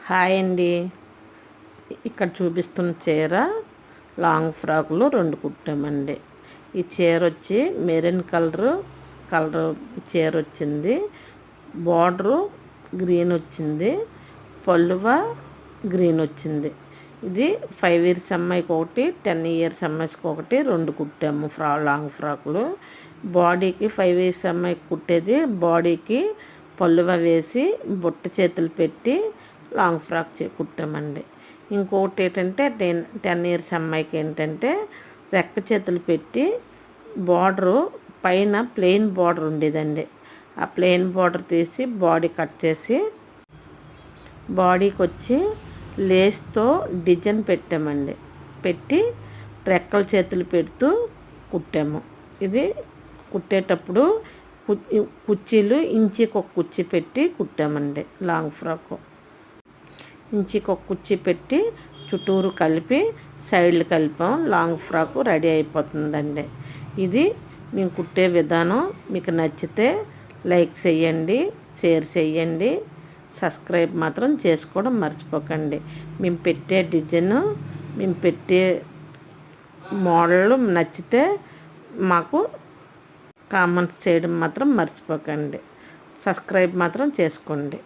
Hi అండి. ఇక్కడ చూపిస్తున్న చీర లాంగ్ ఫ్రాక్లు 2 కుట్టామండి. ఈ చీర వచ్చి మెరూన్ కలర్ చీర వచ్చింది. బార్డరు గ్రీన్ వచ్చింది. పళ్ళువ గ్రీన్ వచ్చింది. ఇది 5 ఇయర్స్ అమ్మాయికి ఒకటి, 10 ఇయర్స్ అమ్మాయికి ఒకటి 2 కుట్టాము లాంగ్ ఫ్రాక్లు. బాడీకి 5 ఇయర్స్ అమ్మాయికి కుట్టేది బాడీకి పళ్ళువ వేసి బుట్ట చేతులు పెట్టి లాంగ్ ఫ్రాక్ కుట్టామండి. ఇంకొకటి ఏంటంటే 10 ఇయర్స్ అమ్మాయికి ఏంటంటే రెక్క చేతులు పెట్టి బార్డరు పైన ప్లెయిన్ బార్డర్ ఉండేదండి. ఆ ప్లెయిన్ బార్డర్ తీసి బాడీ కట్ చేసి బాడీకి వచ్చి లేస్తో డిజైన్ పెట్టామండి. పెట్టి రెక్కల చేతులు పెడుతూ కుట్టాము. ఇది కుట్టేటప్పుడు కుర్చీలు ఇంచికి ఒక కుర్చీ పెట్టి కుట్టామండి. లాంగ్ ఫ్రాక్ ఇంచికి ఒక కుర్చీ పెట్టి చుట్టూరు కలిపి సైడ్లు కలిపాం. లాంగ్ ఫ్రాక్ రెడీ అయిపోతుందండి. ఇది మేము కుట్టే విధానం మీకు నచ్చితే లైక్ చేయండి, షేర్ చేయండి, సబ్స్క్రైబ్ మాత్రం చేసుకోవడం మర్చిపోకండి. మేము పెట్టే డిజైన్, మేము పెట్టే మోడల్ నచ్చితే మాకు కామెంట్స్ చేయడం మాత్రం మర్చిపోకండి. సబ్స్క్రైబ్ మాత్రం చేసుకోండి.